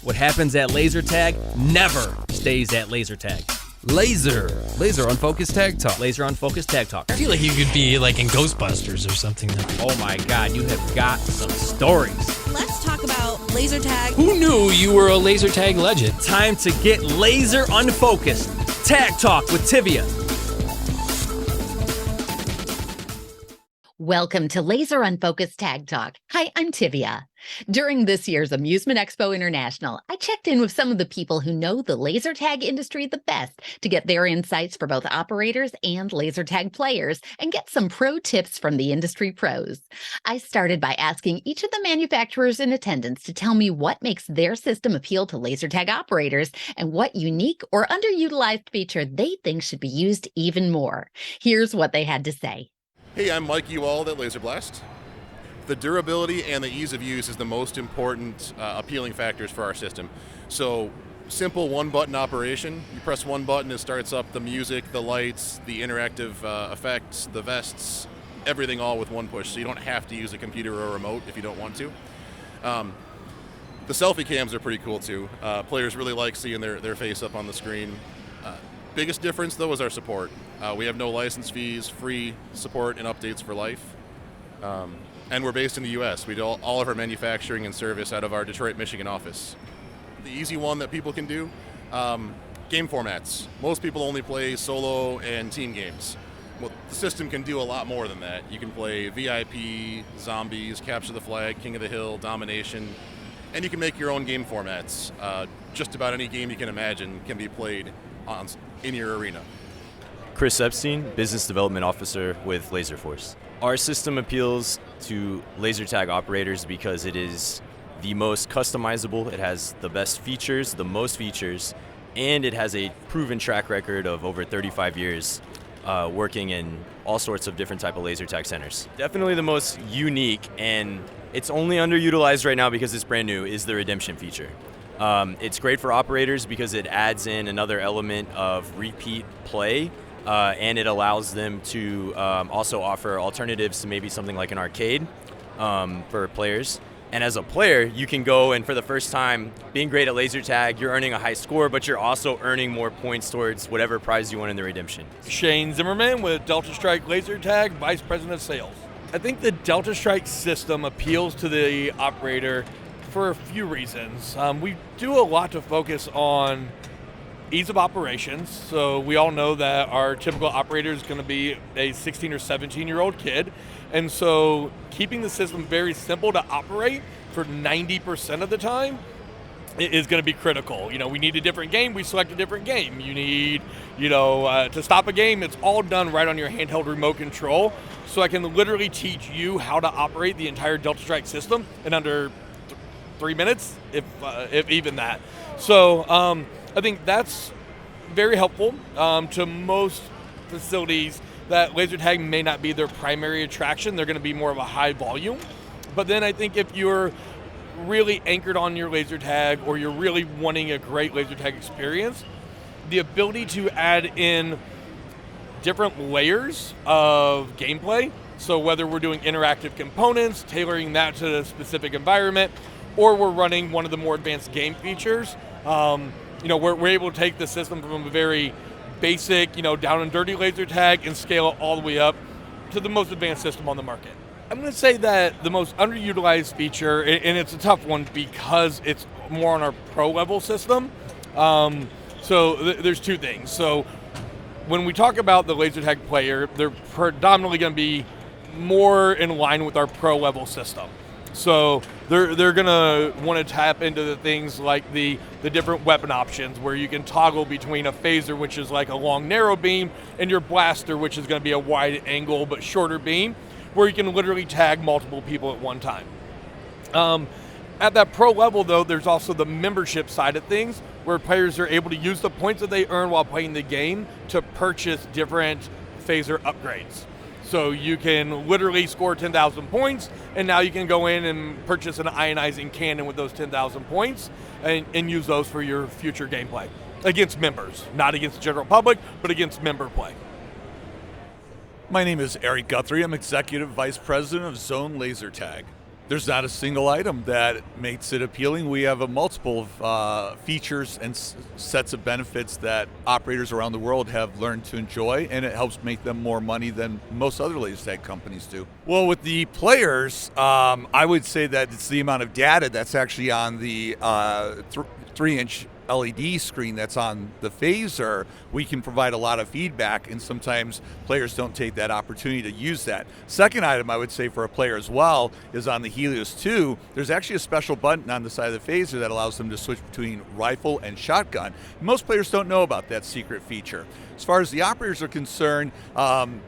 What happens at laser tag never stays at laser tag. Laser Unfocused Tag Talk. Laser Unfocused Tag Talk. I feel like you could be like in Ghostbusters or something. Oh my God, you have got some stories. Let's talk about laser tag. Who knew you were a laser tag legend? Time to get laser unfocused. Tag Talk with Tivia. Welcome to Laser Unfocused Tag Talk. Hi, I'm Tivia. During this year's Amusement Expo International, I checked in with some of the people who know the laser tag industry the best to get their insights for both operators and laser tag players and get some pro tips from the industry pros. I started by asking each of the manufacturers in attendance to tell me what makes their system appeal to laser tag operators and what unique or underutilized feature they think should be used even more. Here's what they had to say. Hey, I'm Mike Ewald at Laser Blast. The durability and the ease of use is the most important appealing factors for our system. So, simple one-button operation. You press one button, it starts up the music, the lights, the interactive effects, the vests, everything all with one push. So you don't have to use a computer or a remote if you don't want to. The selfie cams are pretty cool too. Players really like seeing their face up on the screen. Biggest difference though is our support. We have no license fees, free support and updates for life. And we're based in the US. We do all of our manufacturing and service out of our Detroit, Michigan office. The easy one that people can do, game formats. Most people only play solo and team games. Well, the system can do a lot more than that. You can play VIP, Zombies, Capture the Flag, King of the Hill, Domination, and you can make your own game formats. Just about any game you can imagine can be played in your arena. Chris Epstein, Business Development Officer with LaserForce. Our system appeals to laser tag operators because it is the most customizable, it has the best features, the most features, and it has a proven track record of over 35 years working in all sorts of different type of laser tag centers. Definitely the most unique, and it's only underutilized right now because it's brand new, is the redemption feature. It's great for operators because it adds in another element of repeat play. And it allows them to also offer alternatives to maybe something like an arcade for players. And as a player, you can go and for the first time, being great at laser tag, you're earning a high score, but you're also earning more points towards whatever prize you won in the redemption. Shane Zimmerman with Delta Strike Laser Tag, Vice President of Sales. I think the Delta Strike system appeals to the operator for a few reasons. We do a lot to focus on ease of operations. So we all know that our typical operator is going to be a 16 or 17-year-old kid. And so keeping the system very simple to operate for 90% of the time is going to be critical. You know, we need a different game, we select a different game. You need, to stop a game, it's all done right on your handheld remote control. So I can literally teach you how to operate the entire Delta Strike system in under 3 minutes, if even that. So, I think that's very helpful to most facilities that laser tag may not be their primary attraction. They're going to be more of a high volume. But then I think if you're really anchored on your laser tag or you're really wanting a great laser tag experience, the ability to add in different layers of gameplay, so whether we're doing interactive components, tailoring that to a specific environment, or we're running one of the more advanced game features, we're able to take the system from a very basic, down and dirty laser tag and scale it all the way up to the most advanced system on the market. I'm going to say that the most underutilized feature, and it's a tough one because it's more on our pro level system. There's two things. So when we talk about the laser tag player, they're predominantly going to be more in line with our pro level system. So they're going to want to tap into the things like the different weapon options where you can toggle between a phaser, which is like a long narrow beam, and your blaster, which is going to be a wide angle but shorter beam, where you can literally tag multiple people at one time. At that pro level, though, there's also the membership side of things where players are able to use the points that they earn while playing the game to purchase different phaser upgrades. So you can literally score 10,000 points, and now you can go in and purchase an ionizing cannon with those 10,000 points and use those for your future gameplay against members, not against the general public, but against member play. My name is Eric Guthrie. I'm Executive Vice President of Zone Laser Tag. There's not a single item that makes it appealing. We have a multiple features and sets of benefits that operators around the world have learned to enjoy, and it helps make them more money than most other laser tag companies do. Well, with the players, I would say that it's the amount of data that's actually on the 3-inch LED screen that's on the phaser. We can provide a lot of feedback, and sometimes players don't take that opportunity to use that. Second item I would say for a player as well is on the Helios 2, there's actually a special button on the side of the phaser that allows them to switch between rifle and shotgun. Most players don't know about that secret feature. As far as the operators are concerned,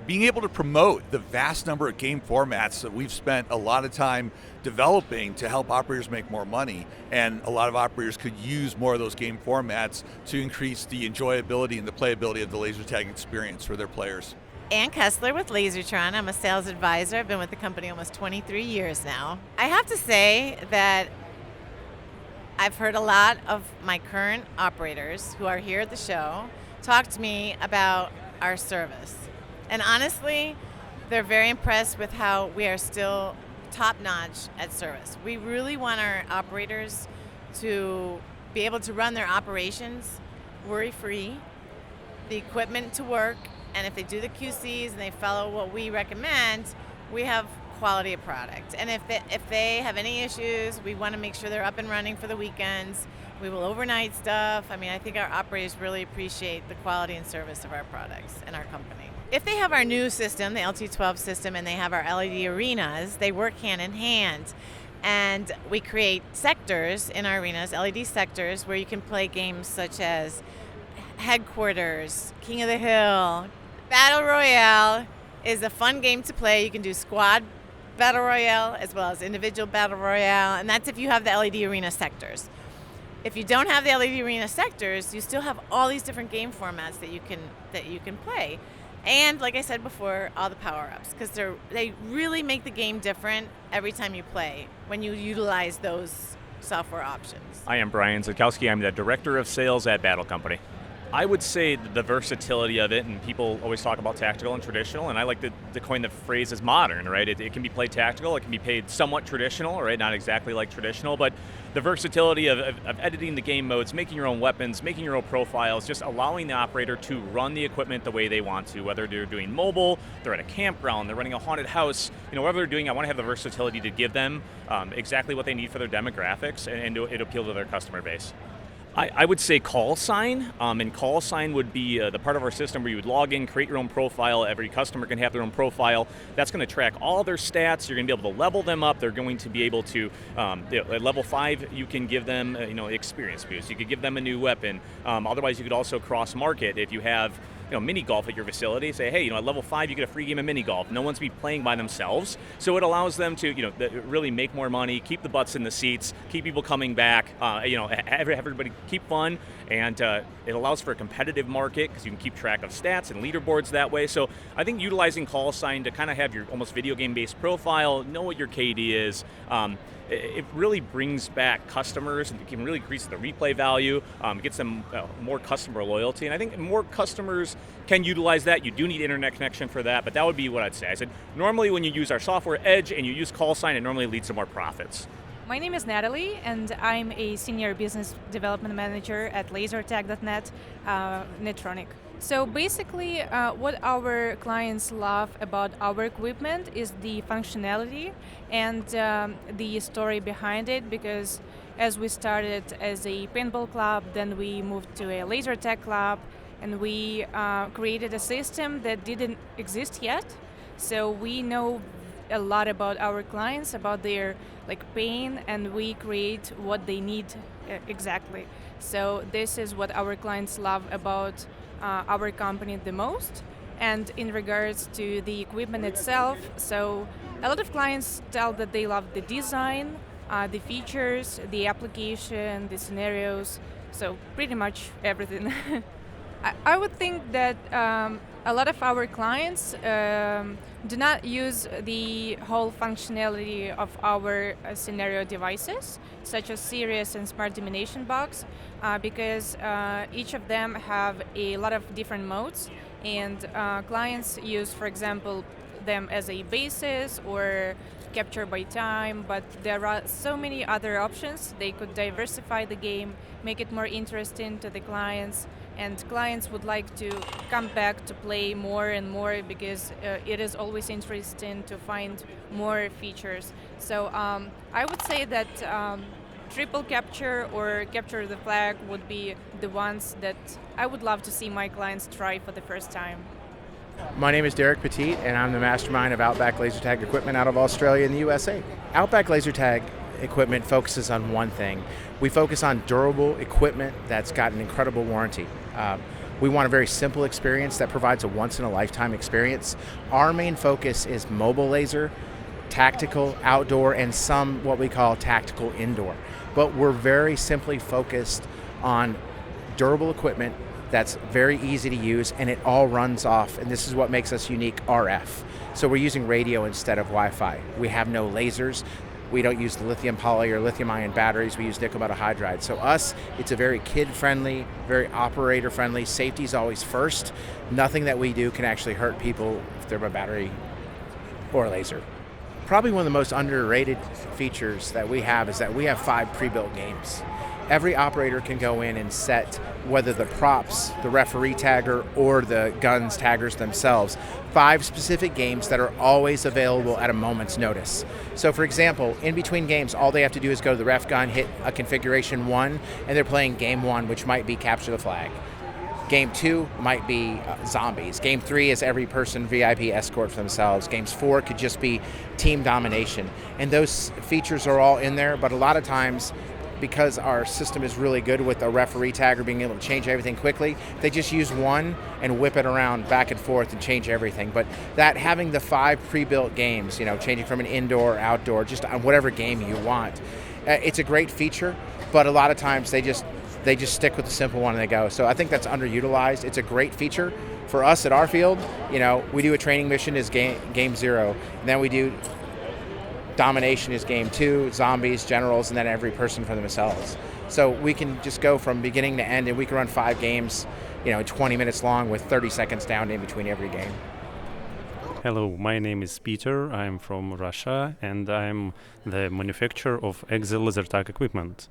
being able to promote the vast number of game formats that we've spent a lot of time developing to help operators make more money, and a lot of operators could use more of those game formats to increase the enjoyability and the playability of the laser tag experience for their players. Ann Kessler with Lasertron. I'm a sales advisor. I've been with the company almost 23 years now. I have to say that I've heard a lot of my current operators who are here at the show talk to me about our service. And honestly, they're very impressed with how we are still top-notch at service. We really want our operators to be able to run their operations worry-free, the equipment to work, and if they do the QCs and they follow what we recommend, we have quality of product. And if they have any issues, we want to make sure they're up and running for the weekends. We will overnight stuff. I mean, I think our operators really appreciate the quality and service of our products and our company. If they have our new system, the LT12 system, and they have our LED arenas, they work hand in hand. And we create sectors in our arenas, LED sectors, where you can play games such as Headquarters, King of the Hill. Battle Royale is a fun game to play. You can do squad Battle Royale as well as individual Battle Royale, and that's if you have the LED arena sectors. If you don't have the LED arena sectors, you still have all these different game formats that you can play. And like I said before, all the power-ups, because they really make the game different every time you play when you utilize those software options. I am Brian Zakowski. I'm the Director of Sales at Battle Company. I would say the versatility of it, and people always talk about tactical and traditional, and I like to coin the phrase as modern, right? It can be played tactical, it can be played somewhat traditional, right? Not exactly like traditional, but the versatility of editing the game modes, making your own weapons, making your own profiles, just allowing the operator to run the equipment the way they want to, whether they're doing mobile, they're at a campground, they're running a haunted house, whatever they're doing, I want to have the versatility to give them exactly what they need for their demographics and it appeal to their customer base. I would say call sign, and call sign would be the part of our system where you would log in, create your own profile. Every customer can have their own profile. That's going to track all their stats. You're going to be able to level them up. They're going to be able to, at level 5, you can give them, experience boost. You could give them a new weapon. Otherwise, you could also cross-market if you have mini golf at your facility. Say, hey, at level 5 you get a free game of mini golf. No one's be playing by themselves, so it allows them to really make more money, keep the butts in the seats, keep people coming back. Everybody keep fun, and it allows for a competitive market because you can keep track of stats and leaderboards that way. So I think utilizing call sign to kind of have your almost video game based profile, know what your KD is. It really brings back customers and can really increase the replay value, gets them more customer loyalty. And I think more customers can utilize that. You do need internet connection for that, but that would be what I'd say. I said, normally when you use our software Edge and you use call sign, it normally leads to more profits. My name is Natalie, and I'm a Senior Business Development Manager at lasertag.net, Netronic. So basically, what our clients love about our equipment is the functionality and the story behind it, because as we started as a paintball club, then we moved to a laser tag club, and we created a system that didn't exist yet. So we know a lot about our clients, about their pain, and we create what they need exactly. So this is what our clients love about our company the most. And in regards to the equipment itself, so a lot of clients tell that they love the design, the features, the application, the scenarios, so pretty much everything. I would think that a lot of our clients do not use the whole functionality of our scenario devices, such as Sirius and Smart Domination Box, because each of them have a lot of different modes, and clients use, for example, them as a basis or capture by time, but there are so many other options. They could diversify the game, make it more interesting to the clients, and clients would like to come back to play more and more because it is always interesting to find more features. So I would say that triple capture or capture the flag would be the ones that I would love to see my clients try for the first time. My name is Derek Petit, and I'm the mastermind of Outback Laser Tag Equipment out of Australia and the USA. Outback Laser Tag Equipment focuses on one thing. We focus on durable equipment that's got an incredible warranty. We want a very simple experience that provides a once-in-a-lifetime experience. Our main focus is mobile laser, tactical, outdoor, and some what we call tactical indoor. But we're very simply focused on durable equipment that's very easy to use, and it all runs off, and this is what makes us unique, RF. So we're using radio instead of Wi-Fi. We have no lasers. We don't use the lithium poly or lithium ion batteries. We use nickel metal hydride. So it's a very kid-friendly, very operator-friendly. Safety is always first. Nothing that we do can actually hurt people if they're by battery or laser. Probably one of the most underrated features that we have is that we have 5 pre-built games. Every operator can go in and set whether the props, the referee tagger, or the guns taggers themselves, 5 specific games that are always available at a moment's notice. So for example, in between games, all they have to do is go to the ref gun, hit a configuration 1, and they're playing game 1, which might be capture the flag. Game 2 might be zombies. Game 3 is every person VIP escort for themselves. Games 4 could just be team domination. And those features are all in there, but a lot of times, because our system is really good with a referee tagger being able to change everything quickly, they just use one and whip it around back and forth and change everything. But that having the 5 pre-built games, changing from an indoor, outdoor, just on whatever game you want, it's a great feature, but a lot of times they just stick with the simple one and they go. So I think that's underutilized. It's a great feature. For us at our field, we do a training mission is game 0, and then we do domination is game 2, zombies, generals, and then every person for themselves. So we can just go from beginning to end, and we can run 5 games, 20 minutes long with 30 seconds down in between every game. Hello, my name is Peter. I'm from Russia, and I'm the manufacturer of Excel laser tag equipment.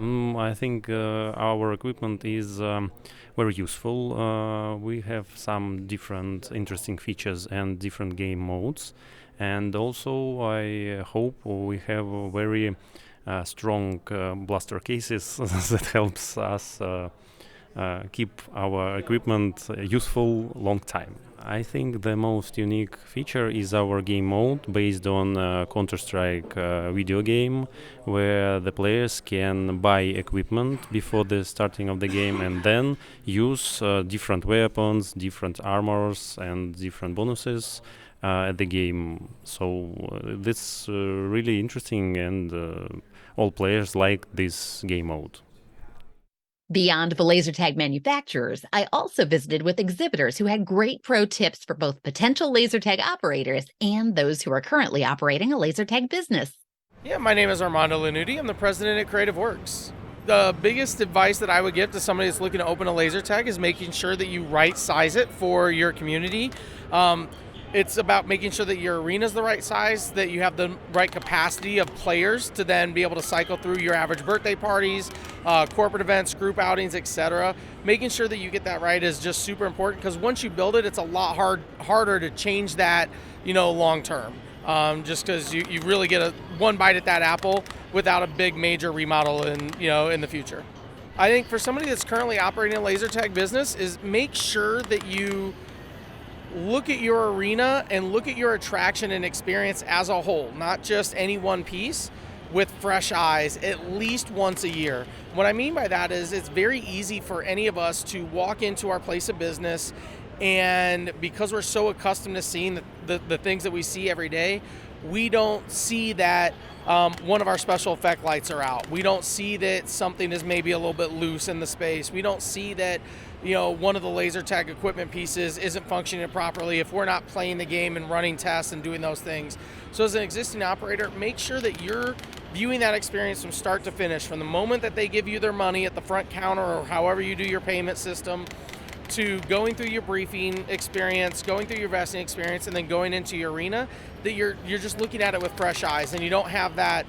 I think our equipment is very useful. We have some different interesting features and different game modes. And also I hope we have very strong blaster cases that helps us keep our equipment useful long time. I think the most unique feature is our game mode based on Counter-Strike video game, where the players can buy equipment before the starting of the game and then use different weapons, different armors and different bonuses at the game. So this really interesting, and all players like this game mode. Beyond the laser tag manufacturers, I also visited with exhibitors who had great pro tips for both potential laser tag operators and those who are currently operating a laser tag business. Yeah, my name is Armando Lanuti. I'm the president at Creative Works. The biggest advice that I would give to somebody that's looking to open a laser tag is making sure that you right size it for your community. It's about making sure that your arena is the right size, that you have the right capacity of players to then be able to cycle through your average birthday parties, corporate events, group outings, etc. Making sure that you get that right is just super important, because once you build it, it's a lot harder to change that, long term. Just because you really get one bite at that apple without a big major remodel in the future. I think for somebody that's currently operating a laser tag business is make sure that you look at your arena and look at your attraction and experience as a whole, not just any one piece, with fresh eyes at least once a year. What I mean by that is it's very easy for any of us to walk into our place of business, and because we're so accustomed to seeing the things that we see every day, we don't see that one of our special effect lights are out. We don't see that something is maybe a little bit loose in the space. We don't see that one of the laser tag equipment pieces isn't functioning properly if we're not playing the game and running tests and doing those things. So as an existing operator, make sure that you're viewing that experience from start to finish, from the moment that they give you their money at the front counter or however you do your payment system, to going through your briefing experience, going through your vesting experience, and then going into your arena, that you're just looking at it with fresh eyes, and you don't have that,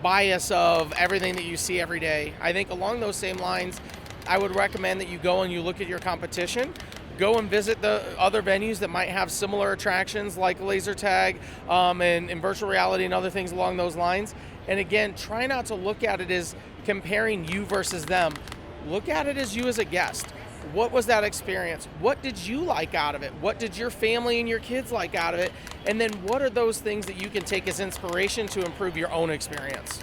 bias of everything that you see every day. I think along those same lines, I would recommend that you go and you look at your competition. Go and visit the other venues that might have similar attractions like laser tag and virtual reality and other things along those lines. And again, try not to look at it as comparing you versus them. Look at it as you as a guest. What was that experience? What did you like out of it? What did your family and your kids like out of it? And then what are those things that you can take as inspiration to improve your own experience?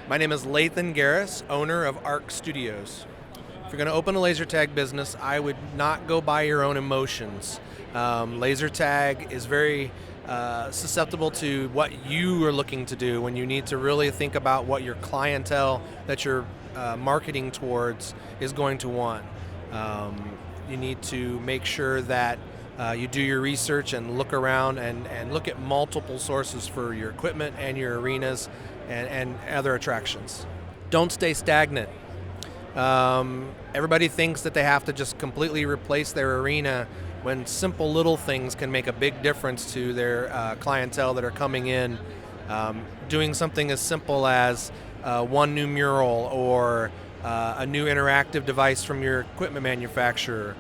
My name is Lathan Garris, owner of ARC Studios. If you're going to open a laser tag business, I would not go by your own emotions. Laser tag is very susceptible to what you are looking to do when you need to really think about what your clientele that you're marketing towards is going to want. You need to make sure that you do your research and look around and look at multiple sources for your equipment and your arenas and other attractions. Don't stay stagnant. Everybody thinks that they have to just completely replace their arena when simple little things can make a big difference to their clientele that are coming in. Doing something as simple as one new mural or a new interactive device from your equipment manufacturer.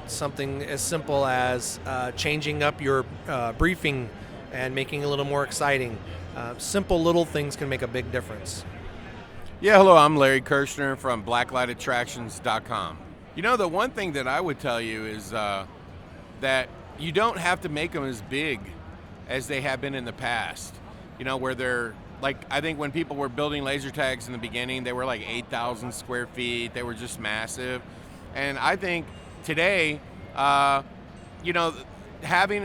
Something as simple as changing up your briefing and making it a little more exciting. Simple little things can make a big difference. Yeah, hello, I'm Larry Kirshner from blacklightattractions.com. The one thing that I would tell you is that you don't have to make them as big as they have been in the past. Where they're like, I think when people were building laser tags in the beginning, they were like 8,000 square feet. They were just massive. And I think today, having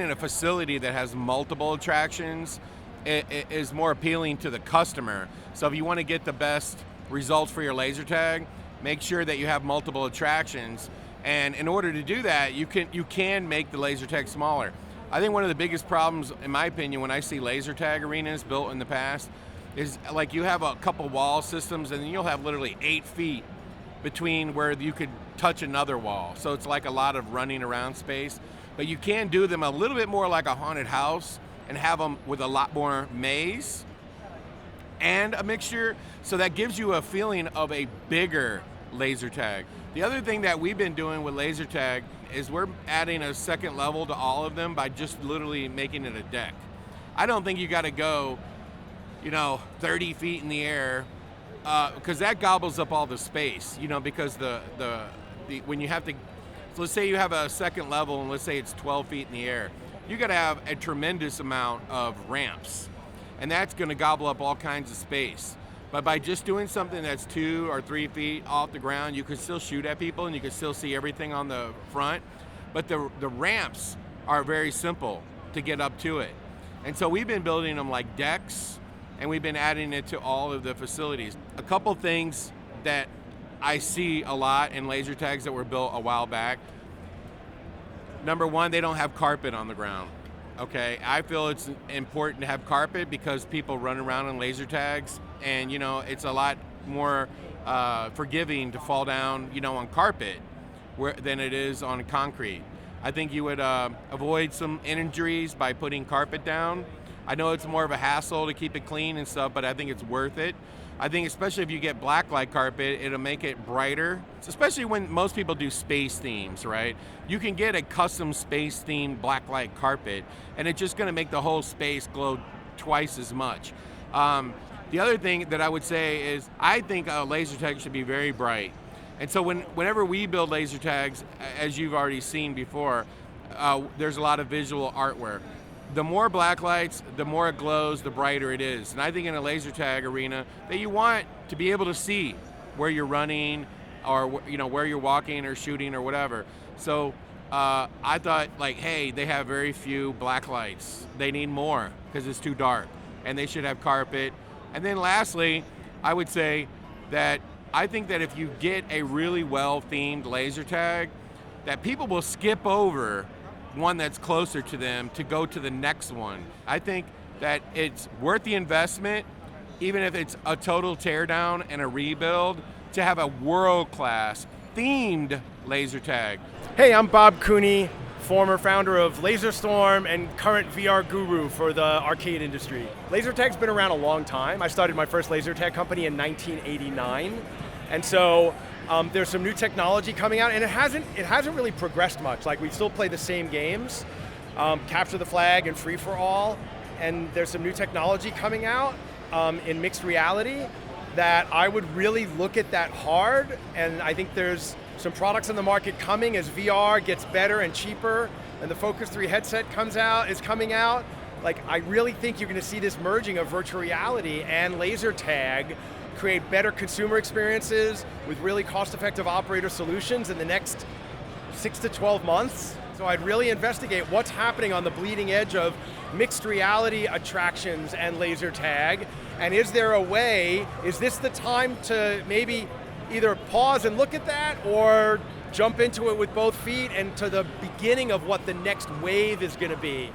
a facility that has multiple attractions is more appealing to the customer. So if you want to get the best results for your laser tag, make sure that you have multiple attractions. And in order to do that, you can make the laser tag smaller. I think one of the biggest problems, in my opinion, when I see laser tag arenas built in the past is like you have a couple wall systems and then you'll have literally 8 feet between where you could touch another wall. So it's like a lot of running around space. But you can do them a little bit more like a haunted house and have them with a lot more maze and a mixture. So that gives you a feeling of a bigger laser tag. The other thing that we've been doing with laser tag is we're adding a second level to all of them by just literally making it a deck. I don't think you got to go, 30 feet in the air because that gobbles up all the space, because when you have to, so let's say you have a second level and let's say it's 12 feet in the air, you got to have a tremendous amount of ramps and that's going to gobble up all kinds of space. But by just doing something that's 2 or 3 feet off the ground, you can still shoot at people and you can still see everything on the front. But the ramps are very simple to get up to it. And so we've been building them like decks and we've been adding it to all of the facilities. A couple things that I see a lot in laser tags that were built a while back. Number one, they don't have carpet on the ground. Okay, I feel it's important to have carpet because people run around in laser tags and it's a lot more forgiving to fall down on carpet than it is on concrete. I think you would avoid some injuries by putting carpet down. I know it's more of a hassle to keep it clean and stuff, but I think it's worth it. I think especially if you get blacklight carpet, it'll make it brighter, especially when most people do space themes, right? You can get a custom space themed blacklight carpet and it's just gonna make the whole space glow twice as much. The other thing that I would say is I think a laser tag should be very bright. And so whenever we build laser tags, as you've already seen before, there's a lot of visual artwork. The more black lights, the more it glows, the brighter it is. And I think in a laser tag arena that you want to be able to see where you're running or where you're walking or shooting or whatever. So I thought hey, they have very few black lights. They need more because it's too dark and they should have carpet. And then lastly, I would say that I think that if you get a really well themed laser tag, that people will skip over one that's closer to them to go to the next one. I think that it's worth the investment, even if it's a total teardown and a rebuild, to have a world-class themed laser tag. Hey, I'm Bob Cooney, former founder of LaserStorm and current VR guru for the arcade industry. Laser tag's been around a long time. I started my first laser tag company in 1989. And so there's some new technology coming out, and it hasn't really progressed much. Like, we still play the same games, Capture the Flag and Free for All, and there's some new technology coming out in mixed reality that I would really look at that hard, and I think there's some products on the market coming as VR gets better and cheaper, and the Focus 3 headset is coming out. Like, I really think you're going to see this merging of virtual reality and laser tag create better consumer experiences with really cost-effective operator solutions in the next 6 to 12 months. So I'd really investigate what's happening on the bleeding edge of mixed reality attractions and laser tag, and is there a way, is this the time to maybe either pause and look at that, or jump into it with both feet and to the beginning of what the next wave is going to be?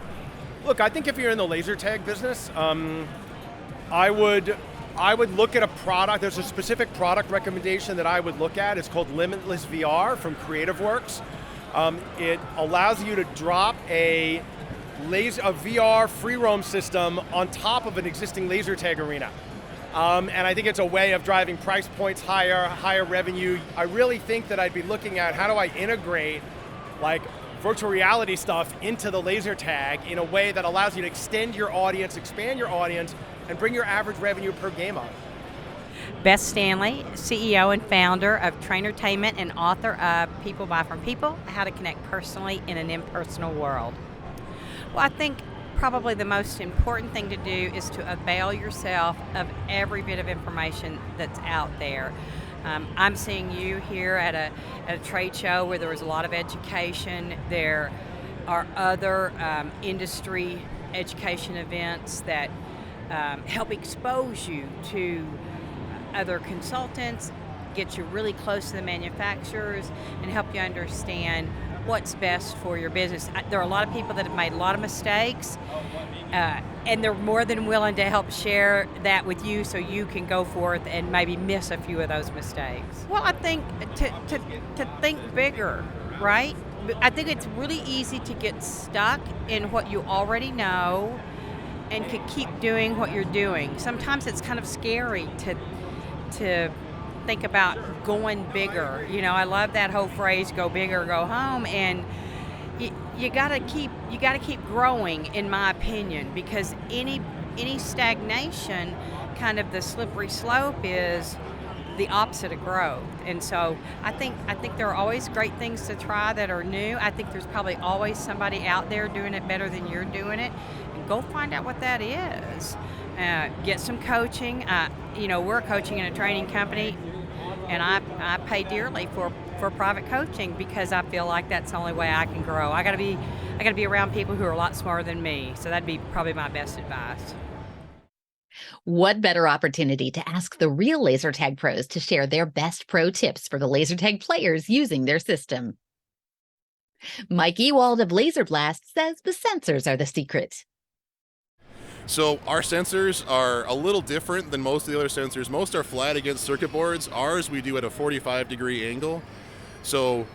Look, I think if you're in the laser tag business, I would look at a product. There's a specific product recommendation that I would look at. It's called Limitless VR from CreativeWorks. It allows you to drop a VR free roam system on top of an existing laser tag arena. And I think it's a way of driving price points higher revenue. I really think that I'd be looking at how do I integrate like virtual reality stuff into the laser tag in a way that allows you to extend your audience, expand your audience, and bring your average revenue per game up. Beth Stanley, CEO and founder of Trainertainment and author of People Buy From People, How to Connect Personally in an Impersonal World. Well, I think probably the most important thing to do is to avail yourself of every bit of information that's out there. I'm seeing you here at a trade show where there was a lot of education. There are other industry education events that help expose you to other consultants, get you really close to the manufacturers, and help you understand what's best for your business. There are a lot of people that have made a lot of mistakes, and they're more than willing to help share that with you so you can go forth and maybe miss a few of those mistakes. Well, I think to think bigger, right? I think it's really easy to get stuck in what you already know and could keep doing what you're doing. Sometimes it's kind of scary to think about going bigger. You know, I love that whole phrase, go big or go home, and you gotta keep growing, in my opinion, because any stagnation, kind of the slippery slope is the opposite of growth. And so I think there are always great things to try that are new. I think there's probably always somebody out there doing it better than you're doing it, and go find out what that is. Get some coaching. We're a coaching and a training company, and I pay dearly for private coaching because I feel like that's the only way I can grow. I gotta be around people who are a lot smarter than me. So that'd be probably my best advice. What better opportunity to ask the real laser tag pros to share their best pro tips for the laser tag players using their system? Mike Ewald of Laser Blast says the sensors are the secret. So our sensors are a little different than most of the other sensors. Most are flat against circuit boards. Ours we do at a 45-degree angle. So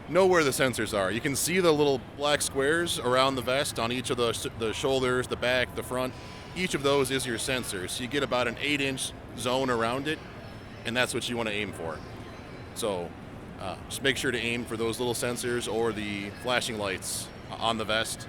know where the sensors are. You can see the little black squares around the vest on each of the shoulders, the back, the front. Each of those is your sensor. So you get about an 8-inch zone around it, and that's what you want to aim for. So just make sure to aim for those little sensors or the flashing lights on the vest.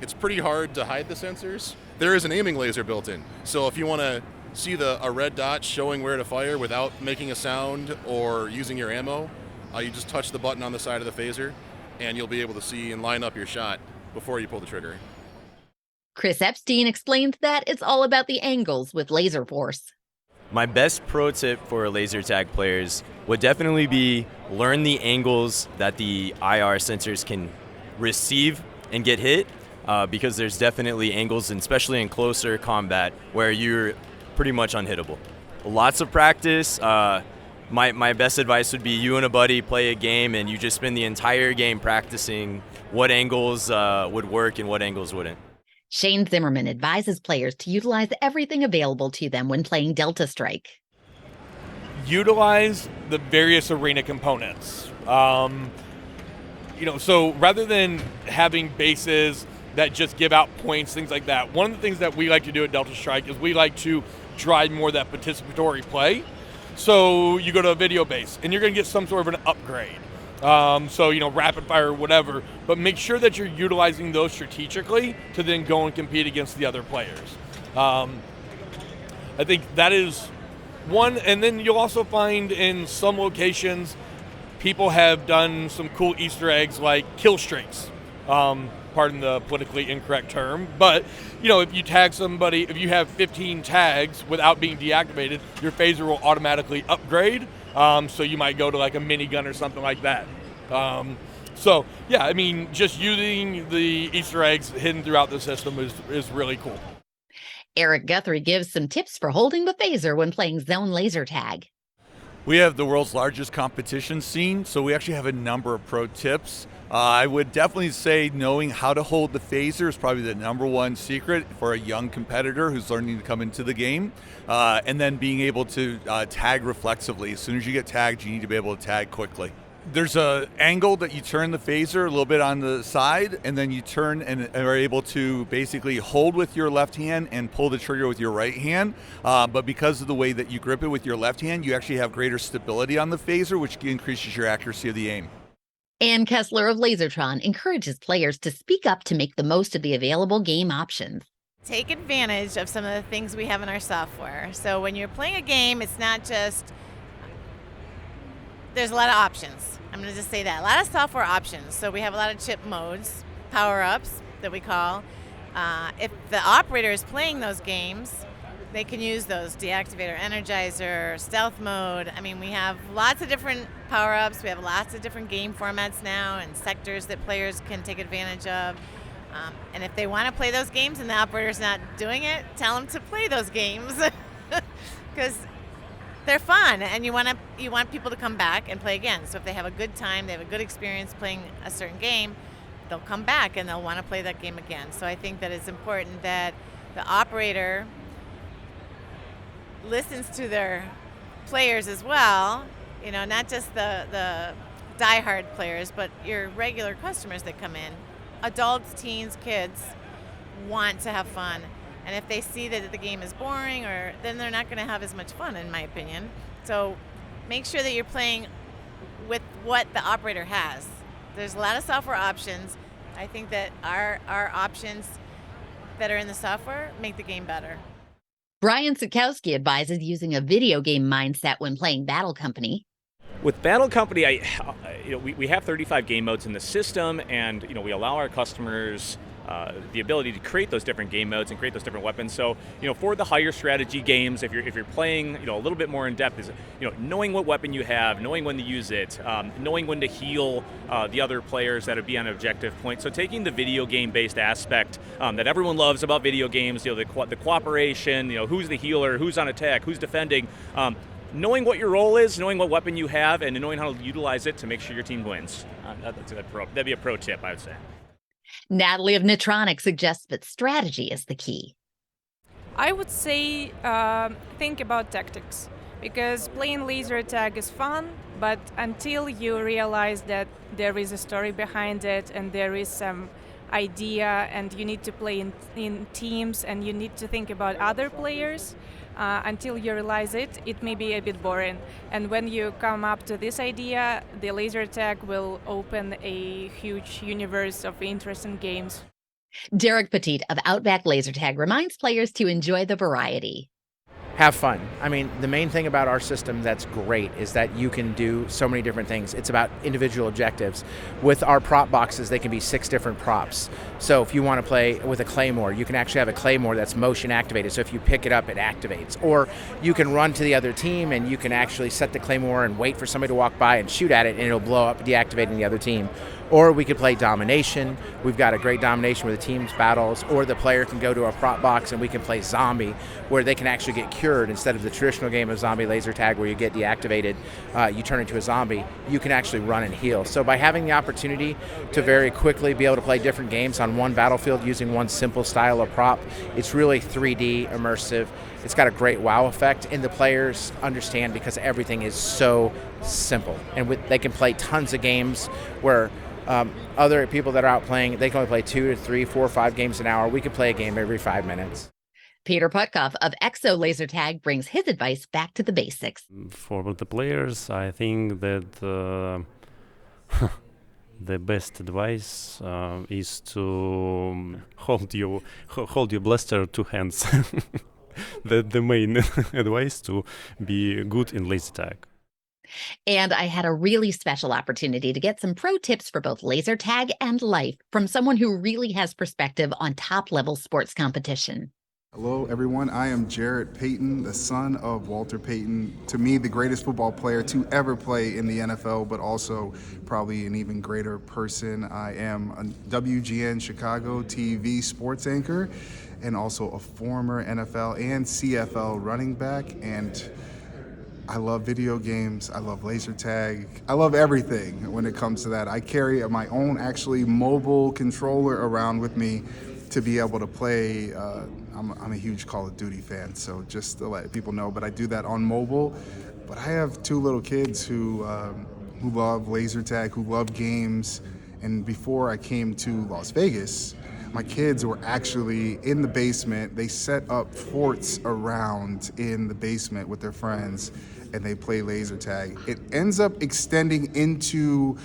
It's pretty hard to hide the sensors. There is an aiming laser built in. So if you want to see a red dot showing where to fire without making a sound or using your ammo, you just touch the button on the side of the phaser and you'll be able to see and line up your shot before you pull the trigger. Chris Epstein explains that it's all about the angles with Laser Force. My best pro tip for laser tag players would definitely be learn the angles that the IR sensors can receive and get hit. Because there's definitely angles, and especially in closer combat, where you're pretty much unhittable. Lots of practice. My best advice would be you and a buddy play a game and you just spend the entire game practicing what angles would work and what angles wouldn't. Shane Zimmerman advises players to utilize everything available to them when playing Delta Strike. utilize the various arena components. So rather than having bases that just give out points, things like that, one of the things that we like to do at Delta Strike is we like to drive more of that participatory play. So you go to a video base and you're going to get some sort of an upgrade. Rapid fire or whatever, but make sure that you're utilizing those strategically to then go and compete against the other players. I think that is one, and then you'll also find in some locations people have done some cool Easter eggs like kill streaks. Pardon the politically incorrect term, but if you tag somebody, if you have 15 tags without being deactivated, your phaser will automatically upgrade. So you might go to like a minigun or something like that. Just using the Easter eggs hidden throughout the system is really cool. Eric Guthrie gives some tips for holding the phaser when playing zone laser tag. We have the world's largest competition scene, so we actually have a number of pro tips. I would definitely say knowing how to hold the phaser is probably the number one secret for a young competitor who's learning to come into the game. And then being able to tag reflexively. As soon as you get tagged, you need to be able to tag quickly. There's an angle that you turn the phaser a little bit on the side, and then you turn and are able to basically hold with your left hand and pull the trigger with your right hand. But because of the way that you grip it with your left hand, you actually have greater stability on the phaser, which increases your accuracy of the aim. Ann Kessler of Lasertron encourages players to speak up to make the most of the available game options. Take advantage of some of the things we have in our software. So when you're playing a game, it's not just, there's a lot of options. I'm going to just say that. A lot of software options. So we have a lot of chip modes, power-ups that we call. If the operator is playing those games, they can use those, deactivator, energizer, stealth mode. We have lots of different power-ups. We have lots of different game formats now and sectors that players can take advantage of. And if they want to play those games and the operator's not doing it, tell them to play those games because they're fun and you want people to come back and play again. So if they have a good time, they have a good experience playing a certain game, they'll come back and they'll want to play that game again. So I think that it's important that the operator listens to their players as well, not just the diehard players, but your regular customers that come in. Adults, teens, kids want to have fun. And if they see that the game is boring, then they're not going to have as much fun, in my opinion. So make sure that you're playing with what the operator has. There's a lot of software options. I think that our options that are in the software make the game better. Brian Sikowski advises using a video game mindset when playing Battle Company. With Battle Company, we have 35 game modes in the system, and we allow our customers the ability to create those different game modes and create those different weapons. So, for the higher strategy games, if you're playing, a little bit more in depth, is knowing what weapon you have, knowing when to use it, knowing when to heal the other players that would be on an objective point. So, taking the video game based aspect that everyone loves about video games, the cooperation, who's the healer, who's on attack, who's defending. Knowing what your role is, knowing what weapon you have, and knowing how to utilize it to make sure your team wins. That'd be a pro tip, I would say. Natalie of Netronic suggests that strategy is the key. I would say think about tactics, because playing laser tag is fun, but until you realize that there is a story behind it and there is some idea and you need to play in teams and you need to think about other players, until you realize it may be a bit boring. And when you come up to this idea, the laser tag will open a huge universe of interesting games. Derek Petit of Outback Laser Tag reminds players to enjoy the variety. Have fun. The main thing about our system that's great is that you can do so many different things. It's about individual objectives. With our prop boxes, they can be 6 different props. So if you want to play with a claymore, you can actually have a claymore that's motion activated. So if you pick it up, it activates. Or you can run to the other team and you can actually set the claymore and wait for somebody to walk by and shoot at it and it'll blow up, deactivating the other team. Or we could play domination. We've got a great domination where the teams battles, or the player can go to a prop box and we can play zombie, where they can actually get cured instead of the traditional game of zombie laser tag where you get deactivated, you turn into a zombie, you can actually run and heal. So by having the opportunity to very quickly be able to play different games on one battlefield using one simple style of prop, it's really 3D immersive. It's got a great wow effect, and the players understand because everything is so simple. And they can play tons of games where other people that are out playing, they can only play 2 to 3, 4, 5 games an hour. We could play a game every 5 minutes. Peter Putkoff of Exo Laser Tag brings his advice back to the basics. For the players, I think that the best advice is to hold your blaster 2 hands. The main advice to be good in laser tag. And I had a really special opportunity to get some pro tips for both laser tag and life from someone who really has perspective on top-level sports competition. Hello, everyone. I am Jarrett Payton, the son of Walter Payton. To me, the greatest football player to ever play in the NFL, but also probably an even greater person. I am a WGN Chicago TV sports anchor and also a former NFL and CFL running back. And I love video games. I love laser tag. I love everything when it comes to that. I carry my own actually mobile controller around with me to be able to play. I'm a huge Call of Duty fan, so just to let people know, but I do that on mobile. But I have 2 little kids who love laser tag, who love games. And before I came to Las Vegas, my kids were actually in the basement. They set up forts around in the basement with their friends, and they play laser tag. It ends up extending into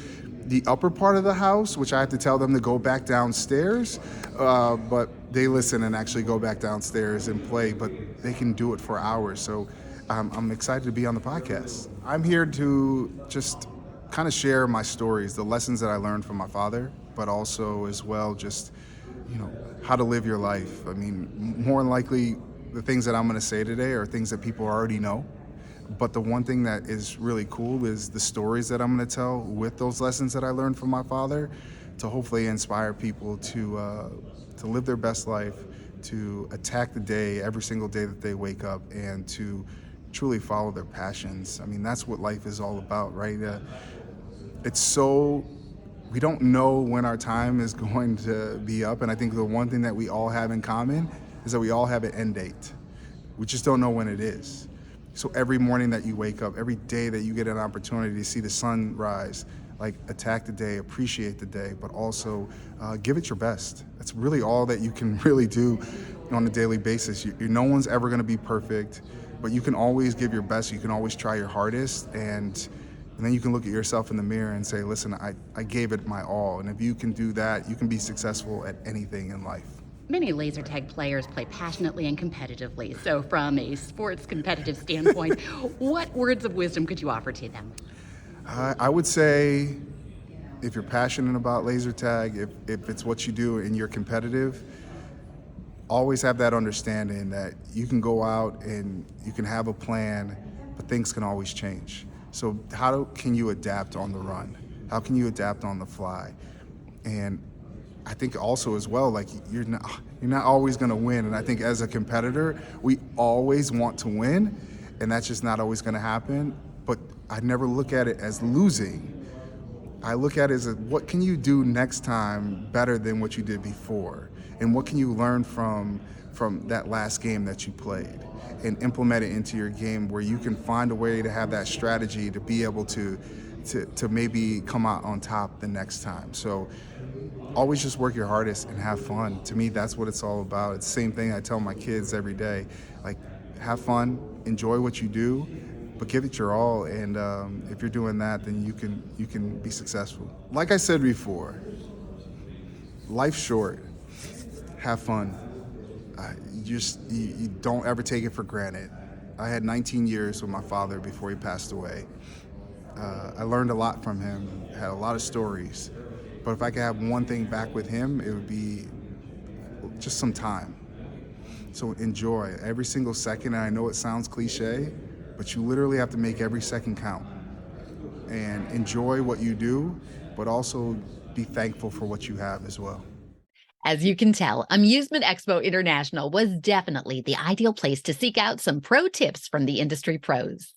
the upper part of the house, which I have to tell them to go back downstairs, but they listen and actually go back downstairs and play, but they can do it for hours. So I'm excited to be on the podcast. I'm here to just kind of share my stories, the lessons that I learned from my father, but also as well just, how to live your life. I mean, more than likely, the things that I'm gonna say today are things that people already know. But the one thing that is really cool is the stories that I'm going to tell with those lessons that I learned from my father, to hopefully inspire people to live their best life, to attack the day every single day that they wake up, and to truly follow their passions. I mean, that's what life is all about, right? We don't know when our time is going to be up, and I think the one thing that we all have in common is that we all have an end date. We just don't know when it is. So every morning that you wake up, every day that you get an opportunity to see the sun rise, attack the day, appreciate the day, but also give it your best. That's really all that you can really do on a daily basis. No one's ever gonna be perfect, but you can always give your best. You can always try your hardest, and then you can look at yourself in the mirror and say, listen, I gave it my all. And if you can do that, you can be successful at anything in life. Many laser tag players play passionately and competitively. So from a sports competitive standpoint, what words of wisdom could you offer to them? I would say if you're passionate about laser tag, if it's what you do and you're competitive, always have that understanding that you can go out and you can have a plan, but things can always change. So how can you adapt on the run? How can you adapt on the fly? And I think also as well, you're not always going to win. And I think as a competitor, we always want to win, and that's just not always going to happen. But I never look at it as losing. I look at it as what can you do next time better than what you did before? And what can you learn from that last game that you played and implement it into your game where you can find a way to have that strategy to be able to maybe come out on top the next time. So always just work your hardest and have fun. To me, that's what it's all about. It's the same thing I tell my kids every day. Have fun, enjoy what you do, but give it your all. And if you're doing that, then you can be successful. Like I said before, life's short. Have fun. You don't ever take it for granted. I had 19 years with my father before he passed away. I learned a lot from him, had a lot of stories. But if I could have one thing back with him, it would be just some time. So enjoy every single second. And I know it sounds cliche, but you literally have to make every second count. And enjoy what you do, but also be thankful for what you have as well. As you can tell, Amusement Expo International was definitely the ideal place to seek out some pro tips from the industry pros.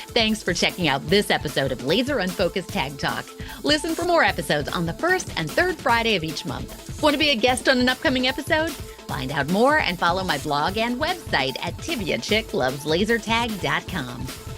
Thanks for checking out this episode of Laser Unfocused Tag Talk. Listen for more episodes on the first and third Friday of each month. Want to be a guest on an upcoming episode? Find out more and follow my blog and website at TiviaChickLovesLaserTag.com.